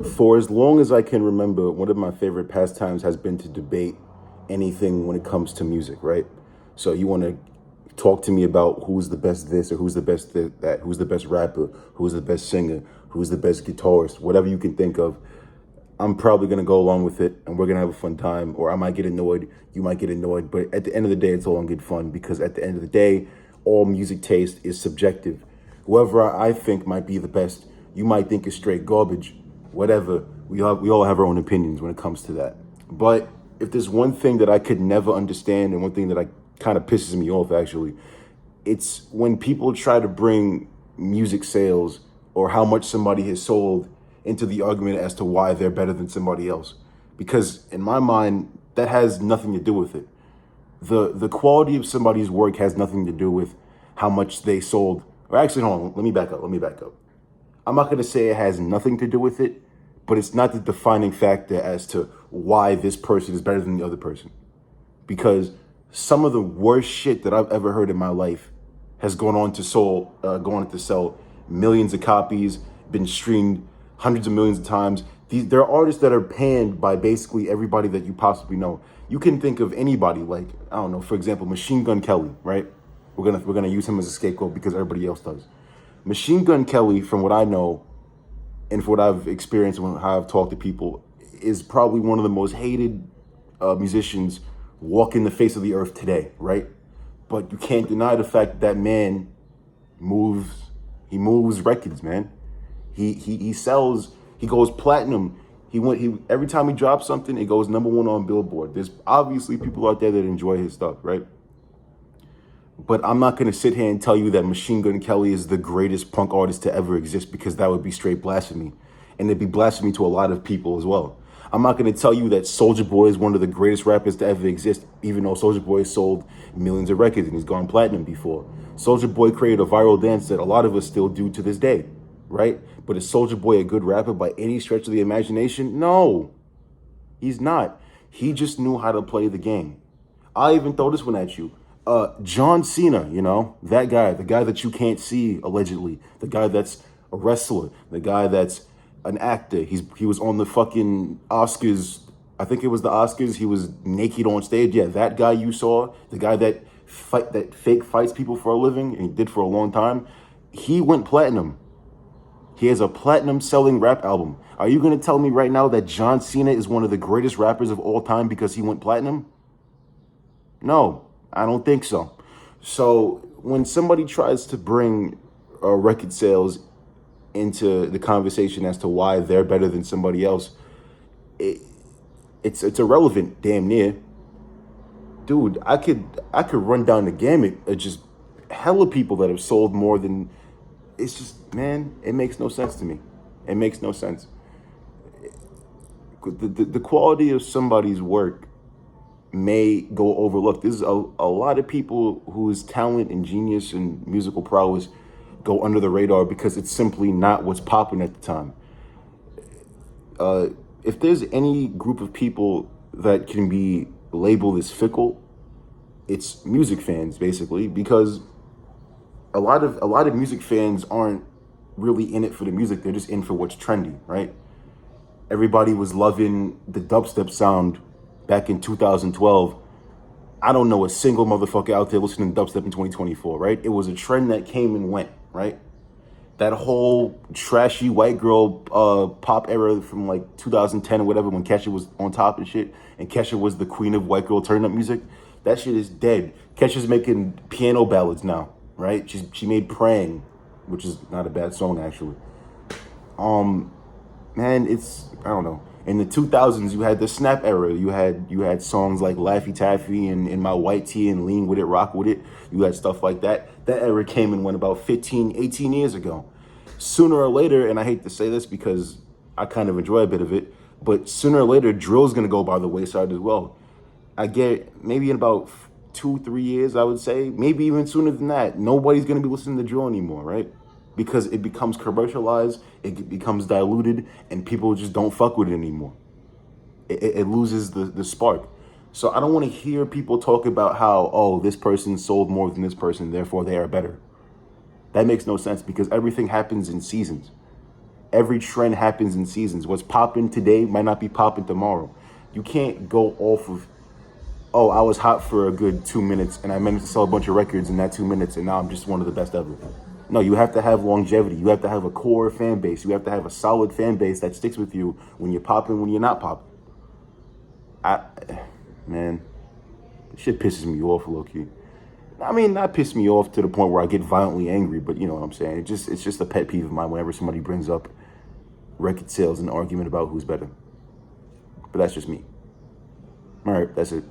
For as long as I can remember, one of my favorite pastimes has been to debate anything when it comes to music, right? So you want to talk to me about who's the best this or who's the best that, who's the best rapper, who's the best singer, who's the best guitarist, whatever you can think of. I'm probably gonna go along with it, and we're gonna have a fun time. Or I might get annoyed, you might get annoyed, but at the end of the day, it's all in good fun because at the end of the day, all music taste is subjective. Whoever I think might be the best, you might think is straight garbage. Whatever, we all have our own opinions when it comes to that. But if there's one thing that I could never understand, and one thing that I kind of pisses me off actually, it's when people try to bring music sales or how much somebody has sold into the argument as to why they're better than somebody else. Because in my mind, that has nothing to do with it. The quality of somebody's work has nothing to do with how much they sold. Or actually, hold on, let me back up. I'm not gonna say it has nothing to do with it, but it's not the defining factor as to why this person is better than the other person. Because some of the worst shit that I've ever heard in my life has gone on to sell millions of copies, been streamed hundreds of millions of times. There are artists that are panned by basically everybody that you possibly know. You can think of anybody like, I don't know, for example, Machine Gun Kelly, right? We're gonna use him as a scapegoat because everybody else does. Machine Gun Kelly, from what I know and from what I've experienced and how I've talked to people, is probably one of the most hated musicians walking the face of the earth today, right? But you can't deny the fact that man moves. He moves records, man. He sells. He goes platinum. He every time he drops something, it goes number one on Billboard. There's obviously people out there that enjoy his stuff, right? But I'm not gonna sit here and tell you that Machine Gun Kelly is the greatest punk artist to ever exist because that would be straight blasphemy, and it'd be blasphemy to a lot of people as well. I'm not gonna tell you that Soulja Boy is one of the greatest rappers to ever exist, even though Soulja Boy sold millions of records and he's gone platinum before. Soulja Boy created a viral dance that a lot of us still do to this day, right? But is Soulja Boy a good rapper by any stretch of the imagination? No, he's not. He just knew how to play the game. I even throw this one at you. John Cena, you know, that guy, the guy that you can't see allegedly, the guy that's a wrestler, the guy that's an actor. He was on the fucking Oscars. I think it was the Oscars. He was naked on stage. Yeah, that guy you saw, the guy that fake fights people for a living and he did for a long time. He went platinum. He has a platinum selling rap album. Are you gonna tell me right now that John Cena is one of the greatest rappers of all time because he went platinum? No, I don't think so. So when somebody tries to bring record sales into the conversation as to why they're better than somebody else, it's irrelevant, damn near. Dude, I could run down the gamut of just hella people that have sold more than. It's just, man, it makes no sense to me. It makes no sense. The quality of somebody's work may go overlooked. There's a lot of people whose talent and genius and musical prowess go under the radar because it's simply not what's popping at the time. If there's any group of people that can be labeled as fickle, it's music fans, basically, because a lot of music fans aren't really in it for the music. They're just in for what's trendy, right? Everybody was loving the dubstep sound back in 2012. I don't know a single motherfucker out there listening to dubstep in 2024, right? It was a trend that came and went, right? That whole trashy white girl pop era from like 2010 or whatever, when Kesha was on top and shit, and Kesha was the queen of white girl turn up music, that shit is dead. Kesha's making piano ballads now, right? She made Praying, which is not a bad song actually. Man, I don't know. In the 2000s, you had the snap era. You had songs like Laffy Taffy and In My White Tee and Lean With It, Rock With It. You had stuff like that. That era came and went about 15, 18 years ago. Sooner or later, and I hate to say this because I kind of enjoy a bit of it, but sooner or later, drill's going to go by the wayside as well. I get maybe in about 2-3 years, I would say, maybe even sooner than that, nobody's going to be listening to drill anymore, right? Because it becomes commercialized, it becomes diluted, and people just don't fuck with it anymore. It loses the spark. So I don't want to hear people talk about how, oh, this person sold more than this person, therefore they are better. That makes no sense because everything happens in seasons. Every trend happens in seasons. What's popping today might not be popping tomorrow. You can't go off of, oh, I was hot for a good 2 minutes and I managed to sell a bunch of records in that 2 minutes and now I'm just one of the best ever. No, you have to have longevity. You have to have a core fan base. You have to have a solid fan base that sticks with you when you're popping, when you're not popping. Man, shit pisses me off, low key. I mean, not piss me off to the point where I get violently angry, but you know what I'm saying. It's just a pet peeve of mine whenever somebody brings up record sales and argument about who's better. But that's just me. All right, that's it.